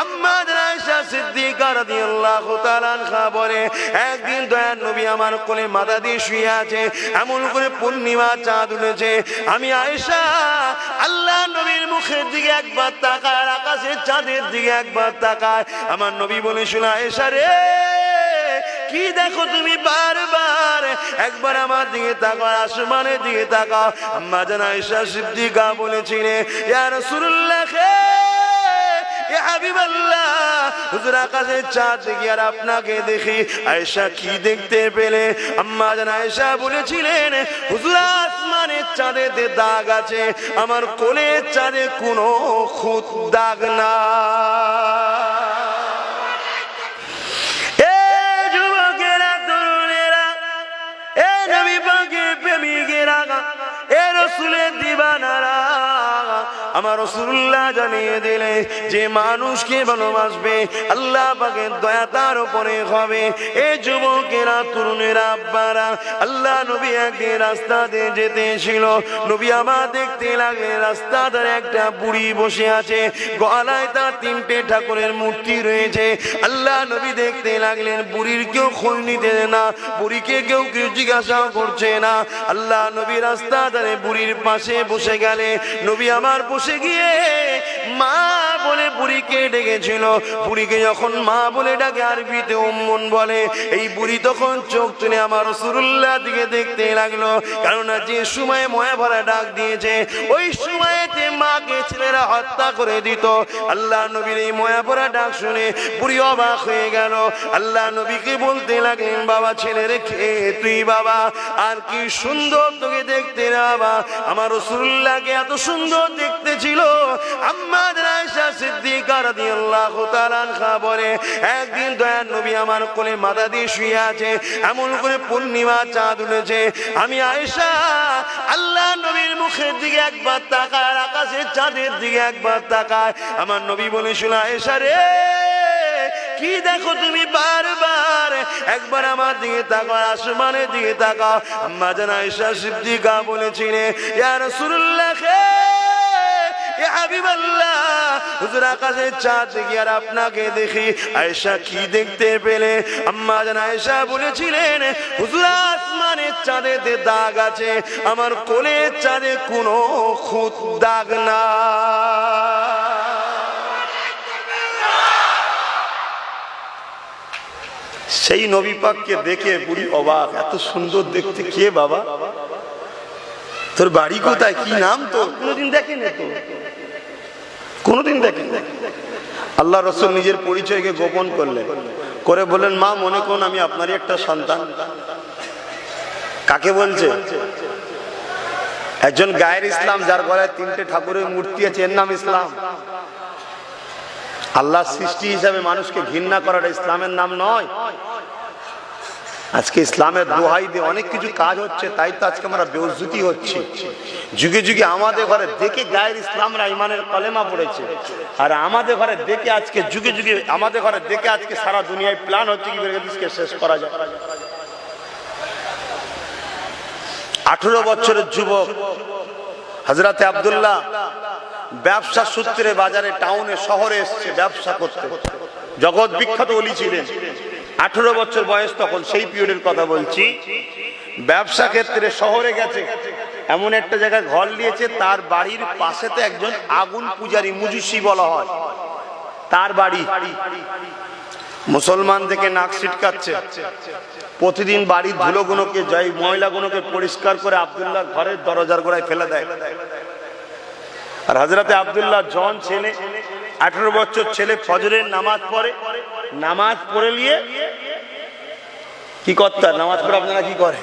আম্মা আয়েশা সিদ্দিকা রাদিয়াল্লাহু তাআলা আনহা বলে, একদিন দয়ার নবী আমার কোলে মাথা দিয়ে শুয়ে আছে, এমন করে পূর্ণিমা চাঁদ উঠেছে। আমি আয়েশা আল্লাহ নবীর মুখের দিকে একবার তাকায়, আকাশের চাঁদের দিকে একবার তাকায়। আমার নবী বলে, শোনা আয়েশা রে, কি দেখো তুমি? বারবার একবার আমার দিকে তাকাও, আসমানের দিকে তাকাও। আম্মা জান আয়েশা সিদ্দিকা বলেছিলেন, ইয়া রাসূলুল্লাহ, ইয়া হাবিবাল্লাহ, হুজুর আকাশের চাঁদ দেখি আর আপনাকে দেখি। আয়েশা কি দেখতে পেলে? আম্মা জান আয়েশা বলেছিলেন, হুজুর আসমানের চাঁদেতে দাগ আছে, আমার কোলের চাঁদে কোনো খুঁত দাগ না। আমার রাসূলুল্লাহ জানিয়ে দিলে, যে মানুষকে ভালোবাসবে আল্লাহ পাকের দয়া তার উপরে হবে। এই যুবকেরা, তরুণেরা, আব্বারা, আল্লাহ নবী একদিন রাস্তা দিয়ে যেতেছিল। নবী আমার দেখতে লাগলেন রাস্তার ধারে একটা বুড়ি বসে আছে, গলায় তার 3টে ঠাকুরের মূর্তি রয়েছে। আল্লাহ নবী দেখতে লাগলেন বুড়ির কেউ খোঁজ নিতে না, বুড়িকে কেউ জিজ্ঞাসা করছে না। আল্লাহ নবী রাস্তা ধারে বুড়ির পাশে বসে গেলে, নবী আমার বসে গিয়ে মা বলে বুড়িকে ডেকেছিল। বুড়িকে যখন মা বলে ডাকে, আরবিতে উম্মুন বলে। এই বুড়ি তখন চোখ তুলে আমার রাসূলুল্লাহ দিকে দেখতে লাগলো, কারণ যে সময় ময়া ভরা ডাক দিয়েছে, ওই সময়তে মাকে ছেলেরা হত্যা করে দিত। আল্লাহ নবীর এই ময়া ভরা ডাক শুনে বুড়ি অবাক হয়ে গেল। আল্লাহ নবীকে বলতে লাগলেন, বাবা, ছেলে রেখে তুই বাবা, আর কি সুন্দর তোকে দেখতে রে বাবা। আমার রাসূলুল্লাহকে এত সুন্দর দেখতে ছিল। আম্মা আয়েশা সিদ্দিকা রাদিয়াল্লাহু তাআলা আনহা বলে, একদিন দয়ার নবী আমার কোলে মাথা দিয়ে শুয়ে আছে, এমন করে পূর্ণিমা চাঁদ উঠেছে। আমি আয়েশা আল্লাহ নবীর মুখের দিকে একবার তাকায়, আকাশের চাঁদের দিকে একবার তাকায়। আমার নবী বলে, শোনা আয়েশা রে, কি দেখো তুমি? বারবার একবার আমার দিকে তাকাও, আসমানের দিকে তাকাও। আম্মা জান আয়েশা সিদ্দিকা বলেছিলেন, ইয়া রাসূলুল্লাহ, ইয়া হাবিবাল্লাহ, হুজুর আকাশের চাঁদ দেখি আর আপনাকে দেখি। আয়েশা কি দেখতে পেলে? আম্মা জান আয়েশা বলেছিলেন, হুজুর আসমানের চাঁদেতে দাগ আছে, আমার কোলের চাঁদে কোনো খুঁত দাগ না। সেই নবী পাককে দেখে বুড়ি অবাক, এত সুন্দর দেখতে কে বাবা? তোর বাড়ি কোথায়? কি নাম তোর? কোনোদিন দেখেন তো, কোনোদিন দেখেন। আল্লাহ রাসূল নিজের পরিচয়কে গোপন করলেন, করে বললেন, মা, মনে করুন আমি আপনারই একটা সন্তান। কাকে বলছে? একজন গায়ের ইসলাম, যার গলায় 3টে ঠাকুরের মূর্তি আছে, এর নাম ইসলাম। আল্লাহর সৃষ্টি হিসাবে মানুষকে ঘৃণা করাটা ইসলামের নাম নয়। আজকে ইসলামের দোহাই দিয়ে অনেক কিছু কাজ হচ্ছে, তাই তো আজকে আমরা বেউজ্জতি হচ্ছি। যুগে যুগে আমাদের ঘরে দেখে গায়ের ইসলামরা ইমানের কলেমা পড়েছে, আর আমাদের ঘরে দেখে আজকে যুগে যুগে আমাদের ঘরে দেখে আজকে সারা দুনিয়ায় প্ল্যান হচ্ছে কি করে শেষ করা যায়। 18 বছরের যুবক হযরতে আব্দুল্লাহ ব্যবসা সূত্রে বাজারে, টাউনে, শহরে এসছে ব্যবসা করতে। জগৎ বিখ্যাত ওলি ছিলেন। 18 বছর বয়স তখন, সেই পিরিয়ডের কথা বলছি। ব্যবসা ক্ষেত্রে শহরে গেছে, এমন একটা জায়গায় ঘর নিয়েছে, তার বাড়ির পাশেতে একজন আগুন পূজারী, মুজুসি বলা হয়, তার বাড়ি। মুসলমান থেকে নাক ছিটকাচ্ছে। প্রতিদিন বাড়ির ধুলোগুলোকে, যাই ময়লাগুলোকে পরিষ্কার করে আব্দুল্লাহ ঘরের দরজার গোড়ায় ফেলে দেয়। আর হযরতে আব্দুল্লাহ জন ছেলে, 18 বছর ছেলে, ফজরের নামাজ পড়ে। নামাজ পড়ে নিয়ে কি করতে হয়? নামাজ পড়ে আপনারা কি করে?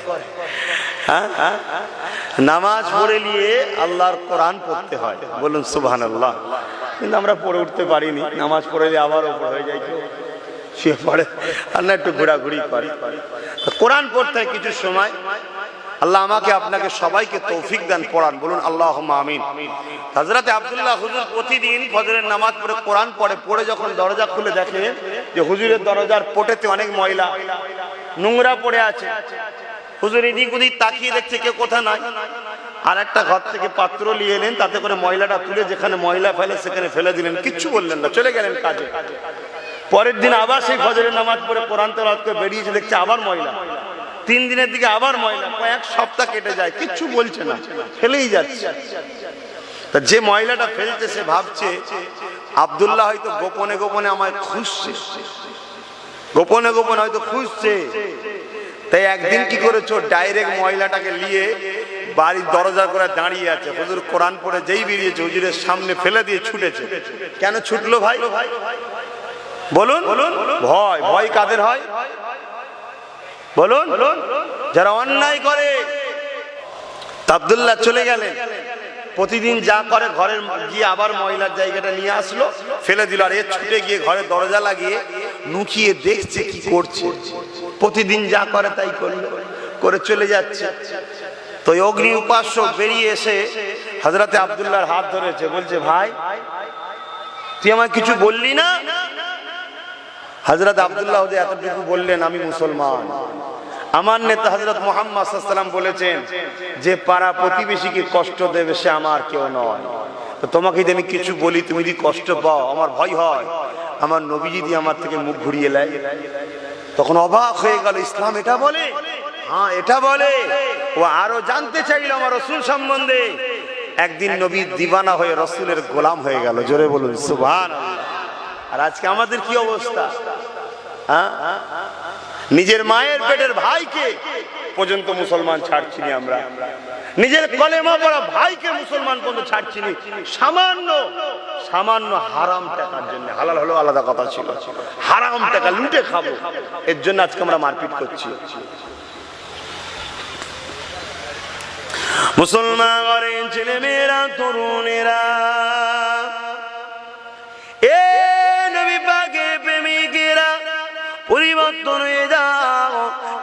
হ্যাঁ, নামাজ পড়ে নিয়ে আল্লাহর কোরআন পড়তে হয়। বলুন সুবহানাল্লাহ। কিন্তু আমরা পড়ে উঠতে পারিনি। নামাজ পড়ে নিয়ে আবার ওপর হয়ে যায়, শুয়ে পড়ে, আর না একটু ঘোরাঘুরি করে। কোরআন পড়তে হয় কিছু সময়। আল্লাহ আমাকে আপনাকে সবাইকে তৌফিক দান, পড়ান। বলুন আল্লাহুম্মা আমিন। হযরতে আব্দুল্লাহ হুজুর প্রতিদিন ফজরের নামাজ পড়ে কোরআন পড়ে। পড়ে যখন দরজা খুলে দেখে যে হুজুরের দরজার পোটেতে অনেক ময়লা নোংরা পড়ে আছে। হুজুর এদিক ওদিক তাকিয়ে দেখছে কেউ কোথা নাই। আর একটা ঘর থেকে পাত্র নিয়ে এলেন, তাতে করে ময়লাটা তুলে যেখানে ময়লা ফেলে সেখানে ফেলে দিলেন, কিচ্ছু বললেন না, চলে গেলেন কাজে। পরের দিন আবার সেই ফজরের নামাজ পড়ে কোরআন তেলাওয়াত করে বেরিয়েছে, দেখছে আবার ময়লা। 3 দিনের দিকে আবার ময়লা, কয়েক সপ্তাহ কেটে যায়, কিচ্ছু বলছে না, ফেলেই যাচ্ছে। তা যে ময়লাটা ফেলছে সে ভাবছে আব্দুল্লাহ হয়তো গোপনে গোপনে আমায় খুঁজছে, গোপনে গোপনে হয়তো খুঁজছে। তাই একদিন কি করেছো, ডাইরেক্ট ময়লাটাকে নিয়ে বাড়ির দরজা করে দাঁড়িয়ে আছে, হুজুর কোরআন পড়ে যেই বেরিয়েছে হুজুরের সামনে ফেলে দিয়ে ছুটেছে। কেন ছুটলো ভাই বলুন? ভয়। ভয় কাদের হয় বলুন? যারা অন্যায় করে। আব্দুল্লাহ চলে গেলেন, প্রতিদিন যা করে ঘরের গিয়ে আবার ময়লার জায়গাটা নিয়ে আসলো, ফেলে দিল। আর এ ছুটে গিয়ে ঘরের দরজা লাগিয়ে নুকিয়ে দেখছে কি করছে। প্রতিদিন যা করে তাই করে চলে যাচ্ছে। তো অগ্নি উপাসক বেরিয়ে এসে হযরতে আব্দুল্লাহর হাত ধরেছে, বলছে ভাই তুই আমায় কিছু বললি না? হযরত আব্দুল্লাহ এতটুকু বললেন, আমি মুসলমান। আমার নেতা হযরত মুহাম্মদ সাল্লাল্লাহু আলাইহি ওয়াসাল্লাম বলেছেন যে পাড়া প্রতিবেশীকে কষ্ট দেবে সে আমার কেউ নয়। তো তোমাকে যদি আমি কিছু বলি তুমি যদি কষ্ট পাও, আমার ভয় হয় আমার নবী যদি আমার থেকে মুখ ঘুরিয়ে নেয়। তখন অবাক হয়ে গেল, ইসলাম এটা বলে? হ্যাঁ এটা বলে। ও আরো জানতে চাইল আমার রাসূল সম্বন্ধে। একদিন নবী দিওয়ানা হয়ে রাসূলের গোলাম হয়ে গেল। জোরে বলুন সুবহানাল্লাহ। আর আজকে আমাদের কি অবস্থা? নিজের মায়ের পেটের ভাইকে পর্যন্ত মুসলমান ছাড়ছিনি আমরা, নিজের কলেমা পড়া ভাইকে মুসলমান পর্যন্ত ছাড়ছিনি সামান্য সামান্য হারাম টাকার জন্য। হালাল হলো আলাদা কথা ছিল, হারাম টাকা লুটে খাবো এর জন্য আজকে আমরা মারপিট করছি। মুসলমান ঘরের ছেলে মেয়েরা, তরুণেরা, এ নবী পাকের প্রেমিকেরা পরিবর্তন হয়ে যাও,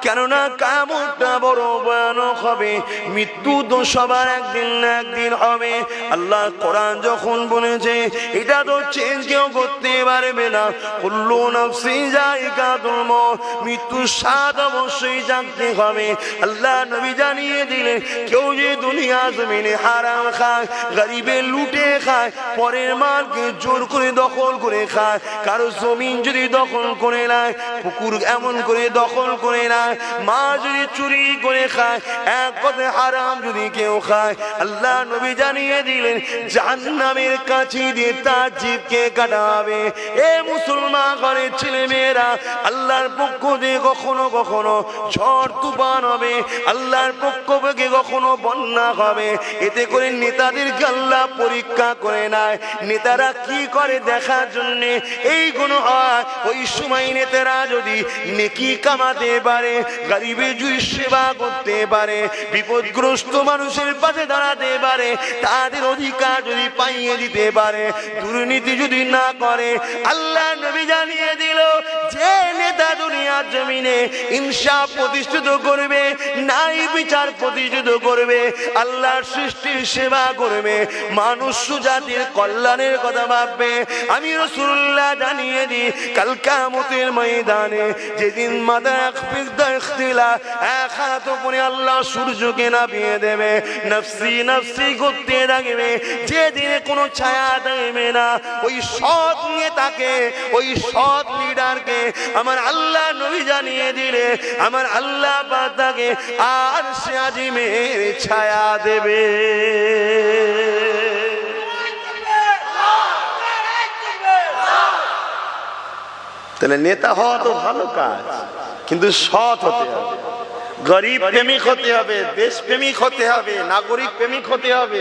কেননা কিয়ামতটা বড় ভয়ানক হবে। মৃত্যু তো সবার একদিন না একদিন হবে। আল্লাহ কোরআন যখন বলেছে এটা তো চেঞ্জ কেউ করতে পারবে না। কুল্লু নাফসিন যায়িকাতুল মউত, মৃত্যুর স্বাদ অবশ্যই জানতে হবে। আল্লাহ নবী জানিয়ে দিলেন, কেউ যে দুনিয়া জমিনে হারাম খায়, গরিবের লুটে খায়, পরের মালকে জোর করে দখল করে খায়, কারো জমিন যদি দখল করে নেয়, পুকুর এমন করে দখল করে নেয়, মা যদি চুরি করে খায়, এক কথায় হারাম যদি কেউ খায়, আল্লাহ নবী জানিয়ে দিলেন জাহান্নামের কাছে দিয়ে তার জিভকে কাটা হবে। এ মুসলমান ঘরের ছেলে মেয়েরা, আল্লাহর পক্ষ দিয়ে কখনো কখনো ঝড় তুফান হবে, আল্লাহর পক্ষ থেকে কখনো বন্যা হবে। এতে করে নেতাদেরকে আল্লাহ পরীক্ষা করে নেয়, নেতারা কি করে দেখার জন্য। এইগুলো হয় ওই সময় নেতারা যদি নেকি কামাতে পারে, গরিবের যদি সেবা করতে পারে, বিপদগ্রস্ত মানুষের পাশে দাঁড়াতে পারে, তাদের অধিকার যদি পাইয়ে দিতে পারে, দুর্নীতি যদি না করে, আল্লাহ নবী জানিয়ে দিল যে নেতা দুনিয়ার জমিনে ইনসাফ প্রতিষ্ঠিত করবে, ন্যায় বিচার প্রতিষ্ঠিত করবে, আল্লাহর সৃষ্টির সেবা করবে, মানুষ জাতির কল্যাণের কথা ভাববে, আমি রাসূলুল্লাহ জানিয়ে দিই কাল কিয়ামতের ময়দানে যেদিন মাথা এক হাত উপরে আল্লাহ সূর্যকে নামিয়ে দেবে, নফসি নফসি করতে থাকবে, যেদিনে কোনো ছায়া দেবে না, ওই সৎ নেতাকে, ওই সৎ লিডারকে আমার আল্লাহ নবী জানিয়ে দিলে আমার আল্লাহ পাক তাকে আরশে আজিমের ছায়া দেবে। তাহলে নেতা হওয়া তো ভালো কাজ, কিন্তু সৎ হতে হবে, গরিব প্রেমিক হতে হবে, দেশ প্রেমিক হতে হবে, নাগরিক প্রেমিক হতে হবে।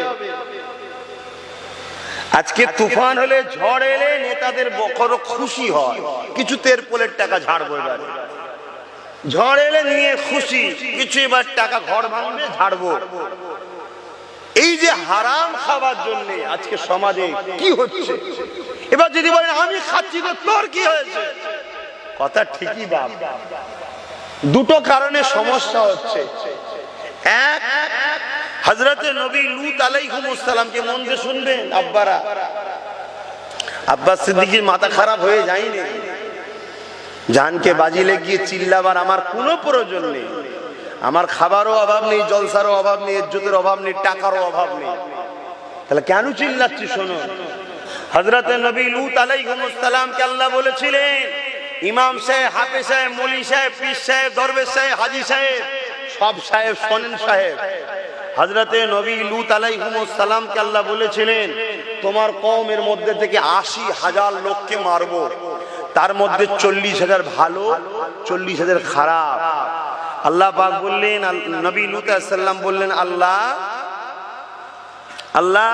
আজকে তুফান হলে, ঝড় এলে নেতাদের বড় খুশি হয়, কিছু তেরপোলের টাকা ঝাড়বো, এবারে ঝড় এলে নিয়ে খুশি, কিছু এবার টাকা ঘর ভাঙবে ঝাড়বো। এই যে হারাম খাবার জন্য আজকে সমাজে কি হচ্ছে। এবার যদি বলেন আমি খাচ্ছি তো তোর কি হয়েছে, কথা ঠিকই বাপ, দুটো কারণে সমস্যা হচ্ছে। এক, হযরতে নবী লূত আলাইহিস সালামকে মন দিয়ে শুনবেন আব্বারা, আব্বাস সিদ্দিকীর মাথা খারাপ হয়ে যায়নি, জানকে বাজি লেগিয়ে চিল্লাবার আমার কোনো প্রয়োজন নেই, আমার খাবারও অভাব নেই, জলসারও অভাব নেই, ইজ্জতের অভাব নেই, টাকারও অভাব নেই, তাহলে কেন চিল্লাচ্ছি? শোনো, হযরতে নবী লূত আলাইহিস সালামকে আল্লাহ বলেছিলেন, ইমাম সাহেব, হাফেজ সাহেব, মৌলভী সাহেব, পীর সাহেব, দরবেশ সাহেব, হাজী সাহেব, সব সাহেব শোনেন সাহেব, হযরতে নবী লূত আলাইহিস সালামকে আল্লাহ বলেছিলেন, তোমার কওমের মধ্যে থেকে ৮০,০০০ লোককে মারবো, তার মধ্যে ৪০,০০০ ভালো, ৪০,০০০ খারাপ। আল্লাহ পাক বললেন, নবী লূত আলাইহিস সালাম বললেন, আল্লাহ আল্লাহ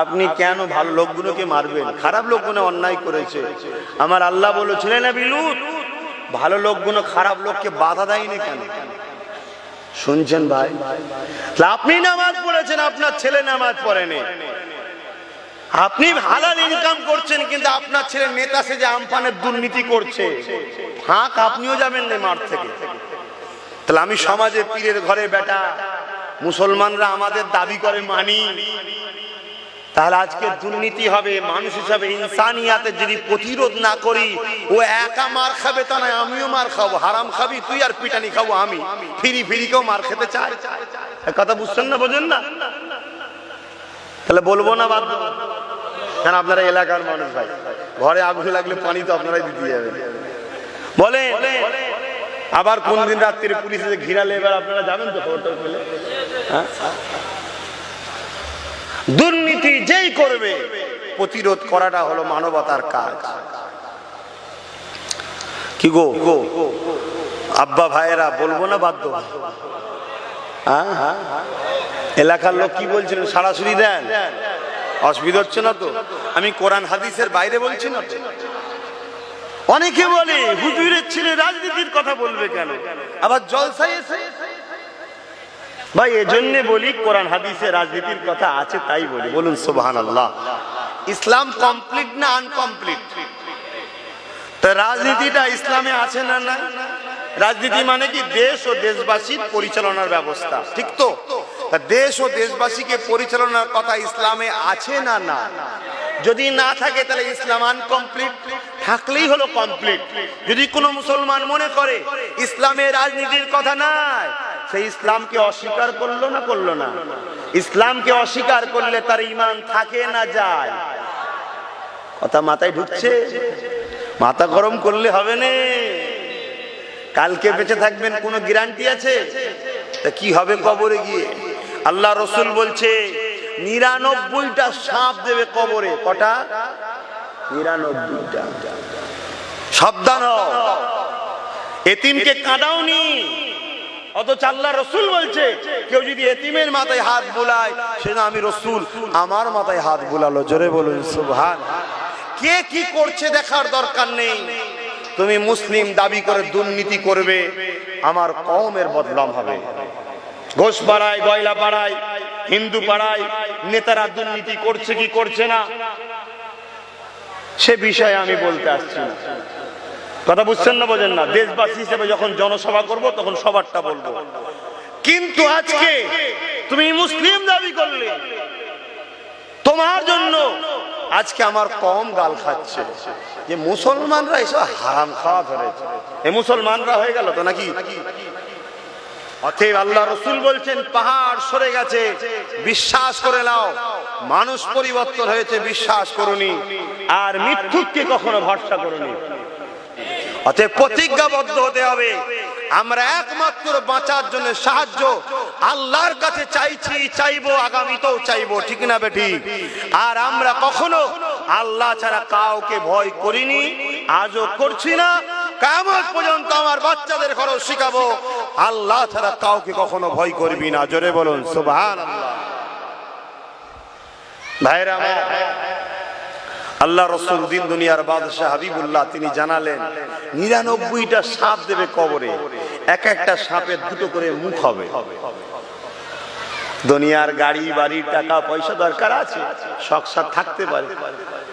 আপনি কেন ভালো লোকগুলোকে মারবেন? খারাপ লোকগুলো অন্যায় করেছে। আমার আল্লাহ বলেছিলেন, নবী লূত, ভালো লোকগুলো খারাপ লোককে বাধা দেয়নি কেন? শুনছেন ভাই? আপনি নামাজ পড়েছেন, আপনার ছেলে নামাজ পড়েনি, আপনি হালাল ইনকাম করছেন, কিন্তু আপনার ছেলে নেতা সেজে আমপানের দুর্নীতি করছে, ফাঁক আপনিও যাবেন না মাঠ থেকে। তাহলে আমি সমাজে পীরের ঘরে বেটা, মুসলমানরা আমাদের দাবি করে মানি, তাহলে আজকে দুর্নীতি হবে। মানুষ হিসাবে ইনসানিয়াতের যদি প্রতিরোধ না করি, ও একা মার খাবে তা নয়, আমিও মার খাবো। হারাম খাবি তুই আর পিটানি খাবো আমি, ফিরি ফিরি কেউ মার খেতে চায়? কথা বুঝছেন না, বোঝেন না? তাহলে বলবো না বাধ্য, কেন আপনারা এলাকার মানুষ ভাই, ঘরে আগুন লাগলে পানি তো আপনারাই দিতে যাবেন। বলে আবার কোন দিন রাত্রিরে পুলিশে ঘিরালে এবার আপনারা যাবেন তো খবরটা পেলে? হ্যাঁ, দুর্নীতি যেই করবে প্রতিরোধ করাটা হলো মানবতার কাজ। কি গো আব্বা ভাইয়েরা, বলবো না বাধ্য? হ্যাঁ, এলাকার লোক কি বলছিলেন, সরাসরি দেন, অসুবিধা হচ্ছে না তো? আমি কোরআন হাদিসের বাইরে বলছি না তো। অনেকে বলে হুজুরের ছেলে রাজনীতির কথা বলবে কেন, আবার জলসায় এসে। ভাই এজন্য বলি, কোরআন হাদিসে রাজনীতির কথা আছে তাই বলি। বলুন সুবহানাল্লাহ। ইসলাম কমপ্লিট না আনকমপ্লিট? তা রাজনীতিটা ইসলামে আছে না? না। রাজনীতি মানে কি? দেশ ও দেশবাসীর পরিচালনার ব্যবস্থা, ঠিক তো? দেশ ও দেশবাসীকে পরিচালনার কথা ইসলামে আছে না? না। যদি না থাকে তাহলে ইসলাম আনকমপ্লিট, থাকলেই হলো কমপ্লিট। যদি কোনো মুসলমান মনে করে ইসলামে রাজনীতির কথা নাই, সেই ইসলামকে অস্বীকার করলো না? করলো না? ইসলামকে অস্বীকার করলে তার ঈমান থাকে না যায়? কথা মাথায় ঢুকছে? মাথা গরম করলে হবে না। কালকে বেঁচে থাকবেন কোনো গ্যারান্টি আছে? তা কি হবে কবরে গিয়ে? আল্লাহ রসুল বলছে ৯৯টা সাপ দেবে কবরে। কটা? ৯৯টা। সাবধান হও, এতিমকে কাঁদাওনি। অথচ আল্লাহ রসুল বলছে কেউ যদি এতিমের মাথায় হাত বুলায়, সেটা আমি রসুল আমার মাথায় হাত বুলালো। জোরে বলুন সুবহান। কে কি করছে দেখার দরকার নেই। তুমি মুসলিম দাবি করে দুর্নীতি করবে, আমার কওমের বদনাম হবে। ঘোষ পাড়ায়, গয়লা পাড়ায়, হিন্দু পাড়ায় নেতারা দুর্নীতি করছে কি করছে না, সে বিষয়ে আমি বলতে আসছি না। কথা বুঝছেন না, বোঝেন না? দেশবাসী হিসেবে যখন জনসভা করব তখন সবারটা বলবো। কিন্তু আজকে তুমি মুসলিম দাবি করলে, তোমার জন্য আজকে আমার কম গাল খাচ্ছে যে মুসলমানরা এসব হারাম খাওয়া ধরেছে। এ মুসলমানরা হয়ে গেল তো নাকি? অতএব আল্লাহ রসুল বলছেন পাহাড় সরে গেছে, বিশ্বাস করে নাও। মানুষ পরিবর্তন হয়েছে, বিশ্বাস করুনি। আর মিথ্যুককে কখনো ভরসা করুনি। অতএব প্রতিজ্ঞাবদ্ধ হতে হবে। আমরা একমাত্র বাঁচার জন্য সাহায্য আল্লাহর কাছে চাইছি, চাইবো, আগামীতেও চাইবো, ঠিক না বেঠিক? আর আমরা কখনো আল্লাহ ছাড়া কাউকে ভয় করিনি, আজও করছি না। কিয়ামত পর্যন্ত আমার বাচ্চাদের ঘরেও শিখাবো আল্লাহ ছাড়া কাউকে কখনো ভয় করবি না। জোরে বলুন সুবহানাল্লাহ। ভাইরা আমার, আল্লাহ রসুল দিন দুনিয়ার বাদশাহ হাবিবুল্লাহ তিনি জানালেন ৯৯টা সাপ দেবে কবরে। এক একটা সাপের দুটো করে মুখ হবে। দুনিয়ার গাড়ি বাড়ি টাকা পয়সা দরকার আছে, শখ সাথ থাকতে পারে,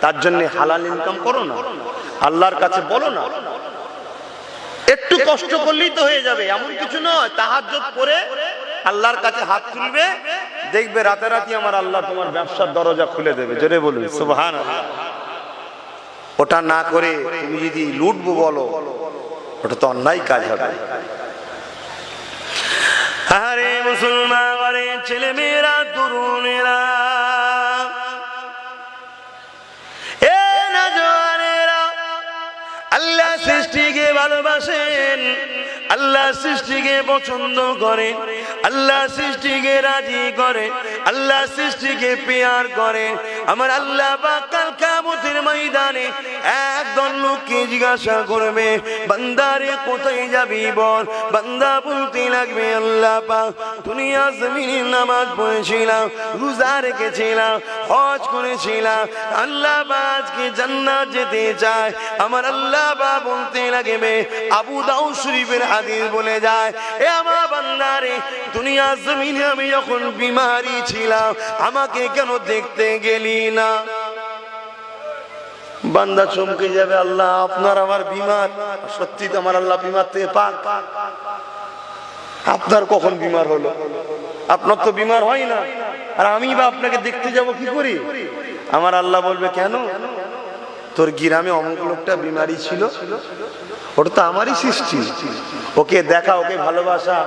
তার জন্য হালাল ইনকাম করো না, আল্লাহর কাছে বলো না। একটু কষ্ট করলেই তো হয়ে যাবে, এমন কিছু নয়। তাহাজ্জুদ করে আল্লাহর কাছে হাত তুলবে, দেখবে রাতারাতি আমার আল্লাহ তোমার ব্যবসার দরজা খুলে দেবে। জোরে বলুন সুবহানাল্লাহ। ওটা না করে তুমি যদি লুটবো বলো, ওটা তো অন্যায় কাজ হবে। আরে মুসলমান ঘরে ছেলে মেয়েরা তরুণেরা এ নওজওয়ানেরা আল্লাহ সৃষ্টিকে ভালোবাসেন, আল্লাহ সৃষ্টিকে পছন্দ করে, আল্লাহ সৃষ্টিকে রাজি করে, আল্লাহ সৃষ্টিকে পেয়ার করে। আমার আল্লাহ পাক কাল কিয়ামতের ময়দানে একদল লোককে জিজ্ঞাসা করবে, বান্দারে কোথায় যাবি বল। বান্দা বলতে লাগবে, আল্লাহ পাক দুনিয়া জমিনে নামাজ পড়েছিলাম, রোজা রেখেছিলাম, হজ করেছিলাম, আল্লাহ পাক আজকে জান্নাত যেতে চায়। আমার আল্লাহ পাক বলতে লাগবে, আবু দাউদ শরীফের হাদিস বলে যায়, এ আমার বান্দারে দুনিয়া জমিনে আমি যখন বিমারি ছিলাম আমাকে কেন দেখতে গেলি না। বান্দা চমকে যাবে, আল্লাহ আপনার আমার বিমার, সত্যি তো আমার আল্লাহ বিমার থেকে পাক, আপনার কখন বিমার হলো? আপনার তো বিমার হয় না, আর আমি বা আপনাকে দেখতে যাব কি করি? আমার আল্লাহ বলবে, কেন? তোর গ্রামে অমুক লোকটা বিমারি ছিল, ওটা তো আমারই সৃষ্টি, ওকে দেখা, ওকে ভালোবাসা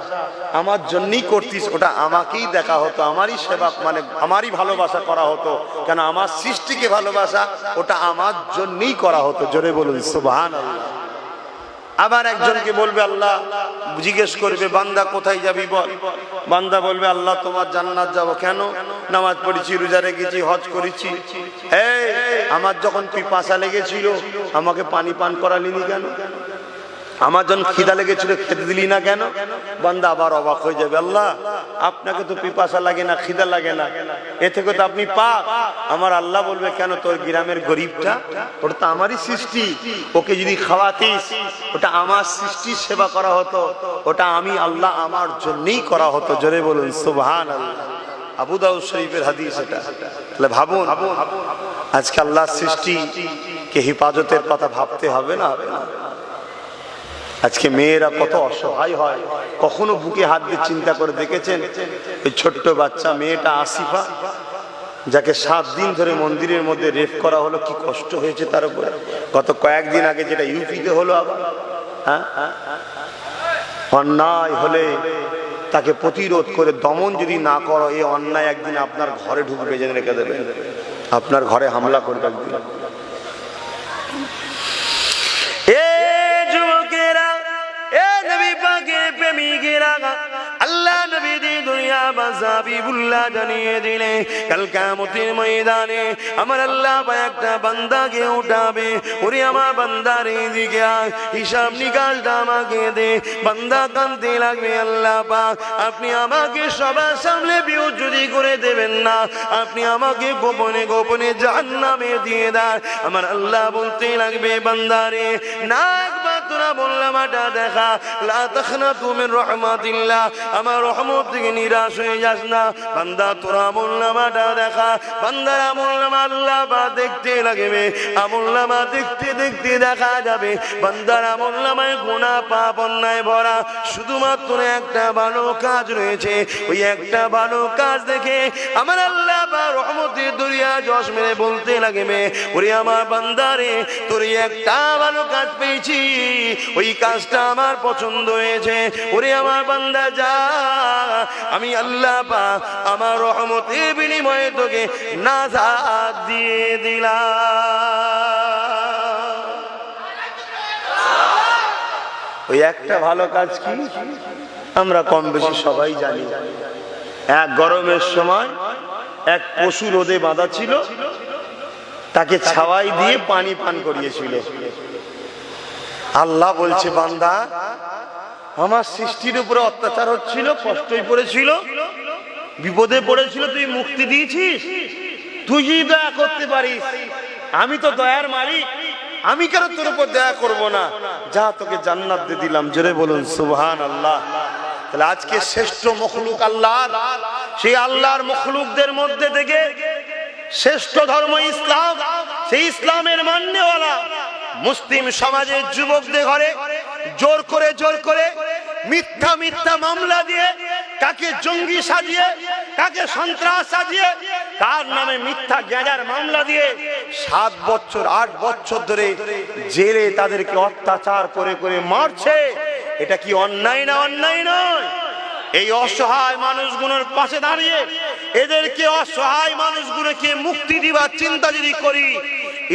আমার জন্যই করতিস, ওটা আমাকেই দেখা হতো, আমারই সেবা, মানে আমারই ভালোবাসা করা হতো। কেন? আমার সৃষ্টিকে ভালোবাসা ওটা আমার জন্যই করা হতো। জোরে বলুন সুবহানাল্লাহ। আবার একজনকে বলবে, আল্লাহ জিজ্ঞেস করবে, বান্দা কোথায় যাবি বল। বান্দা বলবে, আল্লাহ তোমার জান্নাত যাব। কেন? নামাজ পড়েছি, রোজা রেখেছি, হজ করেছি। এই আমার যখন পিপাসা লেগেছিল আমাকে পানি পান করালিনি কেন? আমার যখন খিদা লেগেছিল খেতে দিলি না কেন? বান্দা আবার অবাক হয়ে যাবে, আল্লাহ আপনাকে তো পিপাসা লাগে না, খিদা লাগে না, এ থেকে তো আপনি পাক। আমার আল্লাহ বলবে, কেন? তোর গ্রামের গরিবটা, ওটা তো আমারই সৃষ্টি, ওকে যদি খাওয়াতিস ওটা আমার সৃষ্টির সেবা করা হতো, ওটা আমি আল্লাহ আমার জন্যই করা হতো। জোরে বলুন সুবহানাল্লাহ। আবু দাউদ শরীফের হাদিস এটা। তাহলে ভাবুন, আজকে আল্লাহর সৃষ্টিকে হেফাজতের কথা ভাবতে হবে না? হবে না? আজকে মেয়েরা কত অসহায় হয়, কখনো বুকে হাত দিয়ে চিন্তা করে দেখেছেন? এই ছোট্ট বাচ্চা মেয়েটা আসিফা, যাকে 7 দিন ধরে মন্দিরের মধ্যে রেপ করা হলো, কি কষ্ট হয়েছে তার উপরে। গত কয়েকদিন আগে যেটা ইউপিতে হলো আবার, হ্যাঁ, অন্যায় হলে তাকে প্রতিরোধ করে দমন যদি না করো, এই অন্যায় একদিন আপনার ঘরে ঢুকবে, জেনে রেখে দেবে, আপনার ঘরে হামলা করবে একদিন। আল্লাহ নবী দুনিয়া বাজাবিবুল্লাহ জানিয়ে দিলে কাল কিয়ামতের ময়দানে আমার আল্লাহ একটা বান্দাকে উঠাবে, ওরে আমার বান্দার এদিকে আয়, হিসাব নিকাশটা আমাকে দে। বান্দা কাঁদতে লাগবে, আল্লাহ পাক আপনি আমাকে সবার সামনে বিউজুদি করে দেবেন না, আপনি আমাকে গোপনে গোপনে জাহান্নামে দিয়ে দেন। আমার আল্লাহ বলতে লাগবে, বান্দারে না একবার তোরা বললাম এটা দেখা, লা তাখনাতু মিন রাহমাতিল্লাহ, আমার রহমত থেকে নিরাশ হয়ে যাস না। বান্দা তোরা আমলনামাটা দেখা, বান্দার আমলনামা আল্লাহ বা দেখতে লাগবে, আমলনামা দেখতে দেখতে দেখা যাবে বান্দার আমলনামায় গুনাহ পাপ অন্যায় ভরা, শুধুমাত্র একটা ভালো কাজ রয়েছে। ওই একটা ভালো কাজ দেখে আমার আল্লাহ বা রহমতের দরিয়া জশ মেরে বলতে লাগবে, ওরে আমার বান্দারে তোর একটা ভালো কাজ পেয়েছি, ওই কাজটা আমার পছন্দ হয়েছে, ওরে আমার বান্দা যা, আমি আল্লাহ পাক আমার রহমতের বিনিময়ে তোকে নাজাত দিয়ে দিলাম। ওই একটা ভালো কাজ কি আমরা কম বেশি সবাই জানি। এক গরমের সময় এক পশু রোদে বাঁধা ছিল, তাকে ছাওয়াই দিয়ে পানি পান করিয়েছিল। আল্লাহ বলছে, বান্দা আমার সৃষ্টির উপরে অত্যাচার হচ্ছিল, কষ্টই পড়েছিল, বিপদে পড়েছিল, তুই মুক্তি দিয়েছিস। তুই যদি দয়া করতে পারিস, আমি তো দয়ার মালিক, আমি কেন তোর উপর দয়া করব না? যা তোকে জান্নাত দিয়ে দিলাম। জোরে বলুন সুবহানাল্লাহ। তাহলে আজকে শ্রেষ্ঠ মখলুক আল্লাহর, সেই আল্লাহর মখলুকদের মধ্যে থেকে শ্রেষ্ঠ ধর্ম ইসলাম, সেই ইসলামের মান্যওয়ালা মুসলিম সমাজের যুবকদের ঘরে জোর করে মিথ্যা মিথ্যা মামলা দিয়ে, কাকে জঙ্গি সাজিয়ে, কাকে সন্ত্রাস সাজিয়ে, কার নামে মিথ্যা গ্যাজার মামলা দিয়ে 7 বছর 8 বছর ধরে জেলে তাদেরকে অত্যাচার করে করে মারছে। এটা কি অন্যায় না? অন্যায় নয়। এই অসহায় মানুষগুলোর পাশে দাঁড়িয়ে এদেরকে অসহায় মানুষগুলোকে মুক্তি দিবার চিন্তা যদি করি,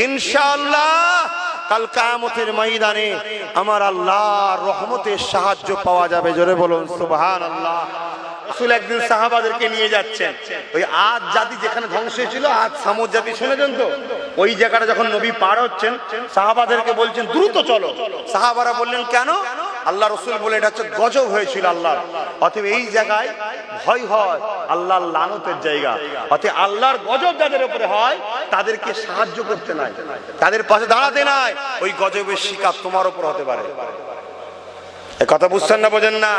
ইনশাআল্লাহ কাল কিয়ামতের ময়দানে আমার আল্লাহর রহমতের সাহায্য পাওয়া যাবে। জোরে বলুন সুবহানাল্লাহ। রাসূল একদিন সাহাবাদেরকে নিয়ে যাচ্ছেন, ওই আদ জাতি যেখানে ধ্বংস হয়েছিল, আদ সামুদ জাতি শুনেছেন তো, ওই জায়গাটা যখন নবী পার হচ্ছেন সাহাবাদেরকে বলছেন দ্রুত চলো। সাহাবারা বললেন কেন? আল্লাহ রসুল বলে এটা হচ্ছে গজব হয়েছিল আল্লাহর, অতএব এই জায়গায় ভয় হয়, আল্লাহর লানতের জায়গা, অতএব আল্লাহর গজব যাদের উপরে হয় তাদেরকে সাহায্য করতে নাই, তাদের পাশে দাঁড়াতে নাই, ওই গজবের শিকার তোমার উপর হতে পারে। কথা বুঝছেন না, বোঝেন না?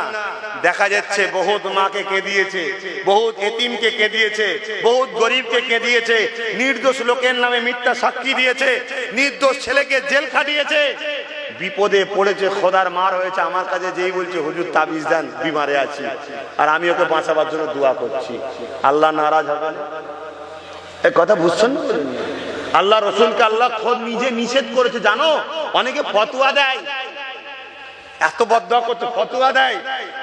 দেখা যাচ্ছে বহুত মাকে কে দিয়েছে, বহুত এতিমকে কে দিয়েছে, বহুত গরিবকে কে দিয়েছে, নির্দোষ লোকের নামে মিথ্যা সাক্ষী দিয়েছে, নির্দোষ ছেলেকে জেল খাটিয়েছে, বিপদে পড়েছে, খোদার মার হয়েছে, আমার কাছে যেই বলছে হুজুর তাবিজ দেন, বিমারে আছি, আর আমি ওকে বাঁচাবার জন্য দোয়া করছি, আল্লাহ নারাজ হবে না? এই কথা বুঝছেন না? আল্লাহ রসুলকে আল্লাহ খোদ নিজে নিষেধ করেছে, জানো? অনেকে ফতোয়া দেয়, এত বদদোয়া করতে ফতোয়া দেয়,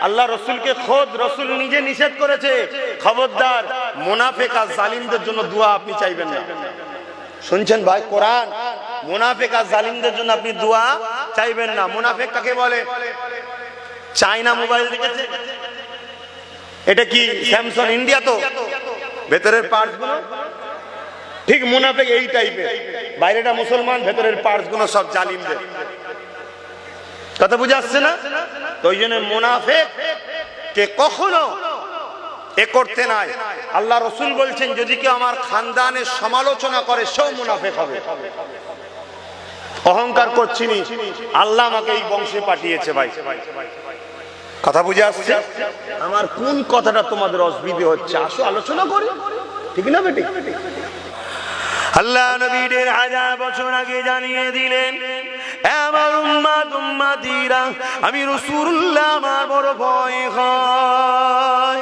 আল্লাহ রসুলকে খোদ রসুল নিজে নিষেধ করেছে, খবরদার মুনাফিক আর জালিমদের জন্য দোয়া আপনি চাইবেন না। শুনছেন ভাই? কোরআন, মুনাফিক আর জালিমদের জন্য আপনি দোয়া চাইবেন না। মুনাফিক কাকে বলে? চায়না মোবাইল দেখেছে? এটা কি স্যামসাং ইন্ডিয়া? তো ভেতরের পার্টস গুলো ঠিক মুনাফিক এই টাইপের, বাইরেটা মুসলমান, ভেতরের পার্টস গুলো সব জালিমদের। কথা বুঝে আসছে না? তো ওই জন্য মুনাফিক কে কখনো এ করতে নাই। আল্লাহ রসুল বলছেন যদি কেউ আমার খানদানের সমালোচনা করে সেও মুনাফিক হবে। অহংকার করছিনি, আল্লাহ আমাকে এই বংশে পাঠিয়েছে। ভাই কথা বুঝে আসছে? আমার কোন কথাটা তোমাদের অসুবিধে হচ্ছে? আসো আলোচনা করি, ঠিক না বেটি? আল্লাহ নবীর 1000 বছর আগে জানিয়ে দিলেন, আমার উম্মত উম্মতিরা, আমি রাসূলুল্লাহ আমার বড় ভয় হয়।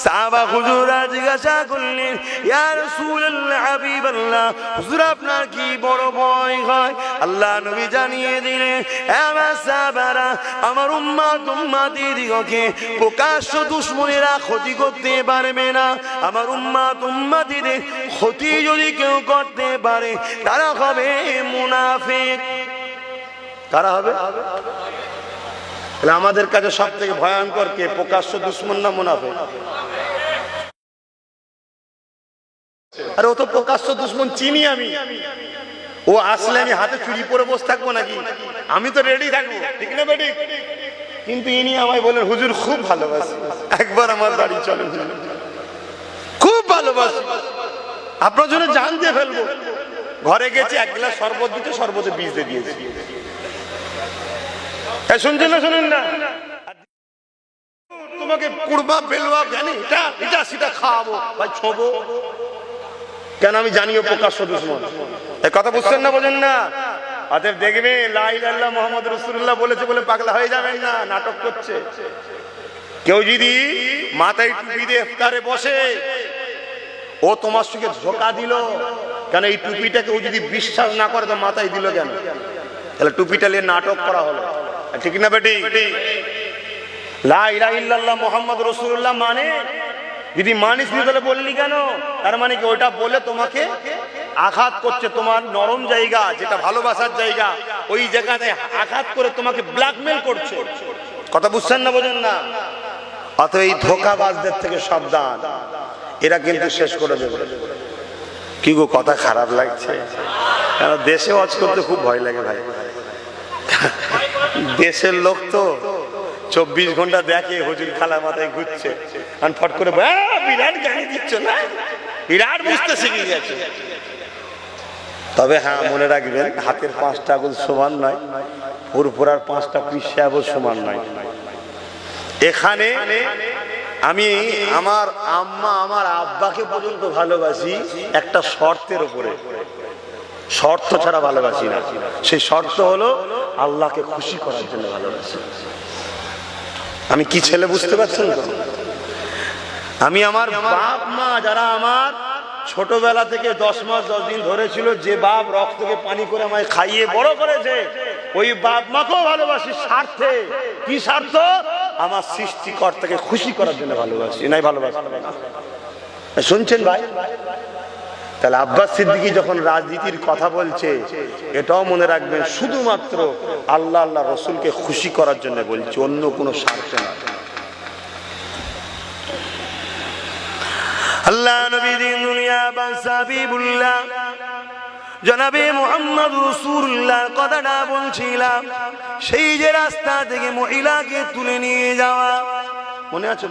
সাহাবা হুজুরা জিজ্ঞাসা করলেন, ইয়া রাসূলুল্লাহ, হাবিবাল্লাহ, হুজুর আপনার কি বড় ভয় হয়? আল্লাহ নবী জানিয়ে দিলেন, আমার সাহাবারা, আমার উম্মত উম্মতিদিগকে প্রকাশ্য দুশমনেরা ক্ষতি করতে পারবে না। আমার উম্মত উম্মতিদের ক্ষতি যদি কেউ করতে পারে তারা হবে মুনাফিক। কারা হবে? আমাদের কাছে সব থেকে ভয়ঙ্কর কে? প্রকাশ্য দুশমন না মুনাফিক? আরে ও তো প্রকাশ্য দুশমন, চিনি আমি। ও আসলে আমি হাতে চুরি পরে বসে থাকবো নাকি? আমি তো রেডি থাকবো, ঠিক না বেটি? কিন্তু ইনি আমায় বলেন, হুজুর খুব ভালোবাসি, একবার আমার বাড়ি চলেন, খুব ভালোবাসি, আপনার জন্য জান দিয়ে ফেলবো। ঘরে গেছি, 1 গ্লাস শরবত দিতে, শরবতে বীজ দিয়ে দিয়েছি। শুনছেন না? শুনেন না? তোমাকে কুরবা বেলুয়া জানি, এটা সেটা খাওয়াবো, ভাই ছোবো কেন? আমি জানিও প্রকাশ্য দুশমন। এই কথা বুঝছেন না, বোঝেন না? অতএব দেখবে লা ইলাহা ইল্লাল্লাহ মুহাম্মাদুর রাসূলুল্লাহ বলেছে বলে পাগলা হয়ে যাবেন না, নাটক করছে। কেউ যদি মাথায় টুপি দিয়ে ইফতারে বসে, ও তোমার সঙ্গে ধোঁকা দিল কেন? এই টুপিটাকে ও যদি বিশ্বাস না করে তো মাথায় দিল কেন? তাহলে টুপিটা নিয়ে নাটক করা হলো, ঠিক না বেটি? লা ইলাহা ইল্লাল্লাহ মুহাম্মাদুর রাসূলুল্লাহ মানে যদি মানিস নি তাহলে বললি কেন? তার মানে কি ওটা বলে তোমাকে আঘাত করছে, তোমার নরম জায়গা যেটা ভালোবাসার জায়গা, ওই জায়গাতে আঘাত করে তোমাকে ব্ল্যাকমেল করছে। কথা বুঝছেন না, বোঝেন না? অতএব এই ধোঁকাবাজদের থেকে সাবধান, এরা কিন্তু শেষ করে দেবে। কি গো, কথা খারাপ লাগছে? কারণ দেশে ওয়াজ করতে খুব ভয় লাগে ভাই। দেশের লোক তো 24 ঘন্টা দেখে হুজুর খালা মাথায় ঘুরছে, আর ফট করে বিরাট গাড়ি দিচ্ছ না, বিরাট বুঝতে শিখে গেছে। তবে হ্যাঁ, মনে রাখবেন, হাতের 5টা আঙুল সমান নয়, পুরপুরার 5টা পিসা সমান নয়। এখানে আমি আমার আম্মা আমার আব্বাকে পর্যন্ত ভালোবাসি একটা শর্তের উপরে, শর্ত ছাড়া ভালোবাসি না। সেই শর্ত হলো আল্লাহকে খুশি করার জন্য ভালোবাসি। আমি কি ছেলে বুঝতে পারছেন তো? আমি আমার বাপ মা যারা আমার ছোটবেলা থেকে 10 মাস 10 দিন ধরেছিল, যে বাপ রক্তকে পানি করে আমায় খাইয়ে বড় করেছে, ওই বাপ মাকেও ভালোবাসি স্বার্থে। কি স্বার্থ? আমার সৃষ্টিকর্তাকে খুশি করার জন্য ভালোবাসি, নাই ভালোবাসি। শুনছেন ভাই? তাহলে আব্বাস সিদ্দিকী যখন রাজনীতির কথা বলছে, এটাও মনে রাখবেন শুধুমাত্র আল্লাহ আল্লাহ রসুলকে খুশি করার জন্য বলছে, অন্য কোনো স্বার্থে না। আল্লাহ নবী দিন দুনিয়া হাবিবুল্লাহ জনাবে মুহাম্মদ রাসূলুল্লাহ কথাটা বলছিলাম, সেই যে রাস্তা থেকে মহিলাকে তুলে নিয়ে যাওয়া মনে আছে?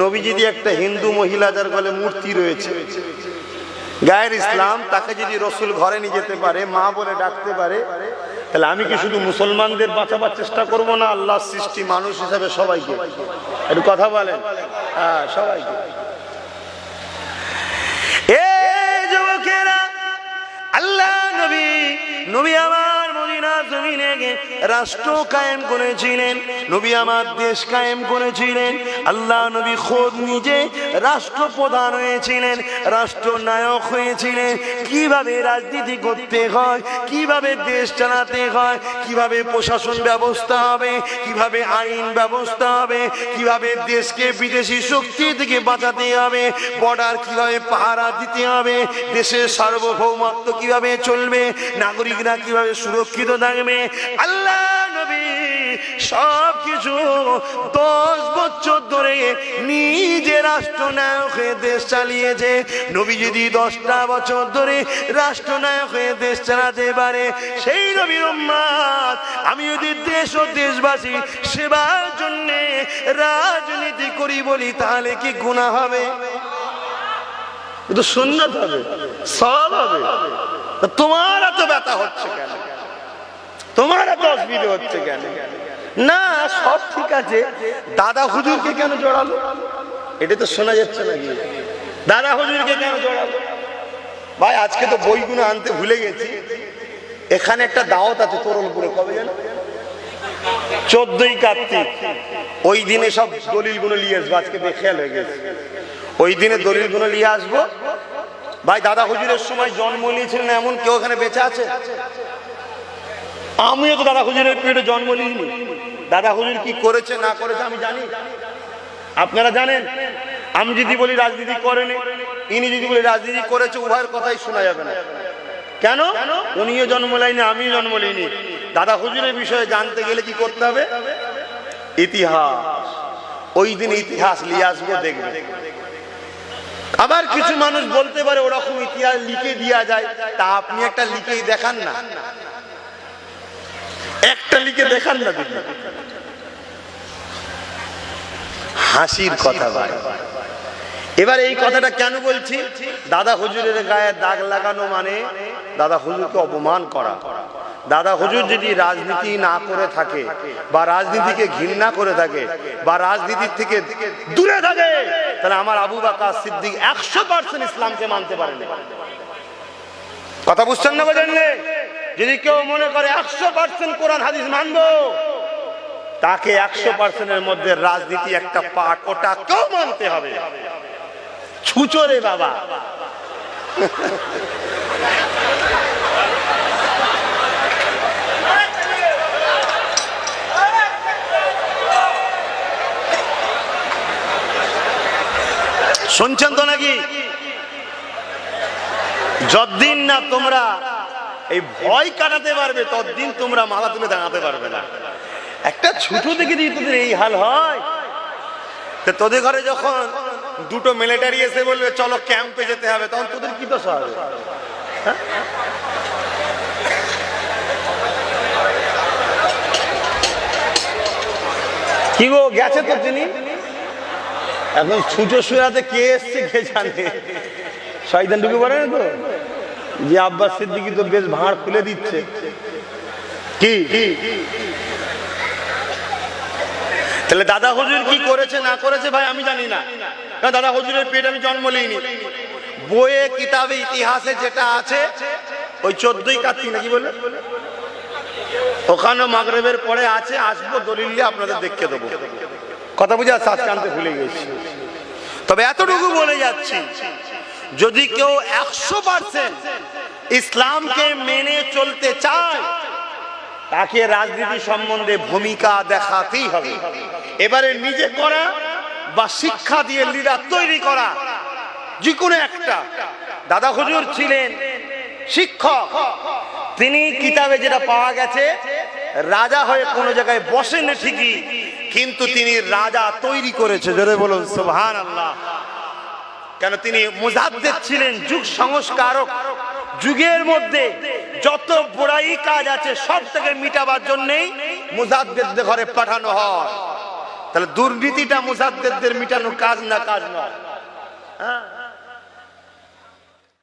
নবী যদি একটা হিন্দু মহিলা যার গলে মূর্তি রয়েছে গায়ের ইসলাম, তাকে যদি রসুল ঘরে নিয়ে যেতে পারে, মা বলে ডাকতে পারে, তাহলে আমি কি শুধু মুসলমানদের বাঁচাবার চেষ্টা করব না আল্লাহর সৃষ্টি মানুষ হিসাবে সবাইকে? একটু কথা বলেন। হ্যাঁ, সবাইকে। আল্লাহ নবী নবী আমার মদিনা জমিনে রাষ্ট্র কায়েম করেছিলেন, নবী আমার দেশ কায়েম করেছিলেন। আল্লাহ নবী খোদ নিজে রাষ্ট্রপ্রধান হয়েছিলেন, রাষ্ট্রনায়ক হয়েছিলেন। কিভাবে রাজনীতি করতে হয়, কিভাবে দেশ চালাতে হয়, কিভাবে প্রশাসন ব্যবস্থা হবে, কিভাবে আইন ব্যবস্থা হবে, কিভাবে দেশকে বিদেশি শক্তি থেকে বাঁচাতে হবে, বর্ডার কিভাবে পাহারা দিতে হবে, দেশের সার্বভৌমত্ব কিভাবে চলবে, নাগরিকরা কিভাবে সুরক্ষিত থাকবে, আল্লাহ নবী সবকিছু 10 বছর ধরে নিজে রাষ্ট্রনায়ক হয়ে দেশ চালিয়েছে। নবী যদি 10টা বছর ধরে রাষ্ট্রনায়ক হয়ে দেশ চালাতে পারে, সেই নবীর উম্মত আমি যদি দেশ ও দেশবাসী সেবার জন্য রাজনীতি করি বলি, তাহলে কি গুনাহ হবে? তো সুন্নাত হবে, সওয়াব হবে। তোমার এত ব্যথা হচ্ছে কেন? তোমার এত অসুবিধা হচ্ছে কেন? না, সব ঠিক আছে, দাদা হুজুরকে কেন জড়ালো? এটা তো শোনা যাচ্ছে নাকি? দাদা হুজুরকে কেন জড়ালো? ভাই আজকে তো বইগুলো আনতে ভুলে গেছি। এখানে একটা দাওয়াত আছে তরুণপুরে, কবে জানো? 14ই কার্তিক। ওই দিনে সব দলিলগুলো নিয়ে আসবো, আজকে বেখেয়াল হয়ে গেছে। ওই দিনে দলিলগুলো নিয়ে আসবো। ভাই দাদা হুজুরের সময় জন্ম নিয়েছিলেন এমন কেউ এখানে বেঁচে আছে? আমিও তো দাদা হুজুরের পেটে জন্ম নিইনি। দাদা হুজুর কি করেছে না করেছে আমি জানি, আপনারা জানেন। আমি যদি বলি রাজনীতি করেনি, ইনি যদি বলি রাজনীতি করেছে, উভয়ের কথাই শোনা যাবে না। কেন? উনিও জন্ম নেয়নি, আমিও জন্ম নিইনি। দাদা হুজুরের বিষয়ে জানতে গেলে কি করতে হবে? ইতিহাস। ওই দিন ইতিহাস নিয়ে আসবো, দেখবে। আবার কিছু মানুষ বলতে পারে ওরকম ইতিহাস লিখে দেওয়া যায়, তা আপনি একটা লিখেই দেখান না, একটা লিখে দেখান না। দেখি হাসির কথা ভাই। এবার এই কথাটা কেন বলছি? দাদা হুজুরের গায়ে দাগ লাগানো মানে দাদা হুজুরকে অপমান করা। দাদা হুজুর যদি রাজনীতি না করে থাকে, বা রাজনীতিকে ঘৃণা করে থাকে, বা রাজনীতির থেকে দূরে থাকে, তাহলে আমার আবু বকর সিদ্দিক 100% ইসলামকে মানতে পারেন। কথা বুঝছেন না? বুঝলেন? যদি কেউ মনে করে 100% কোরআন হাদিস মানবো, তাকে 100% এর মধ্যে রাজনীতি একটা পার্ট, ওটা কেউ মানতে হবে। ছুচোরে বাবা। শুনছেন তো নাকি? যতদিন না তোমরা এই ভয় কাটাতে পারবে, ততদিন তোমরা মাথা তুলে দাঁড়াতে পারবে না। একটা ছোট থেকে যদি তোদের এই হাল হয়, তো তোদের ঘরে যখন দুটো মিলিটারি এসে বলবে চলো ক্যাম্পে যেতে হবে, তখন তোদের কি দশা হবে? কি গো, গেছে তো তিনি এখন ছুটো সুরাতে কে এসছে কে জানে। শয়তান ঢুকে পড়ে না তো, যে আব্বাস সিদ্দিকী তো বেশ ভাঁড় খুলে দিচ্ছে। কি তাহলে দাদা হুজুর কি করেছে না করেছে ভাই আমি জানি না, কারণ দাদা হুজুরের পেটে আমি জন্ম নিইনি। বইয়ে কিতাবে ইতিহাসে যেটা আছে, ওই 14ই কার্তিক নাকি বলে, ওখানে মাগরিবের পরে আছে, আসবো দলিল নিয়ে আপনাদের দেখে দেবো। কথা বুঝে আজকে আনতে ভুলে গেছি। তবে এতটুকু বলে যাচ্ছি, যদি কেউ 100% ইসলামকে মেনে চলতে চায়, তাকে রাজনীতি সম্বন্ধে ভূমিকা দেখাতেই হবে। এবারে নিজে করা বা শিক্ষা দিয়ে লিডার তৈরি করা, যে কোনো একটা। দাদা হুজুর ছিলেন শিক্ষক, তিনি কিতাবে যেটা পাওয়া গেছে রাজা হয়ে কোনো জায়গায় বসেন ঠিকই, কিন্তু তিনি রাজা তৈরি করেছে। জোরে বলুন সুবহানাল্লাহ। কেন? তিনি মুজাদ্দিদ ছিলেন, যুগ সংস্কারক। যুগের মধ্যে যত বুরাই কাজ আছে সব থেকে মিটাবার জন্যই মুজাদ্দিদদের ঘরে পাঠানো হয়। তাহলে দুর্নীতিটা মুজাদ্দিদদের মিটানোর কাজ না, কাজ নয়। হ্যাঁ,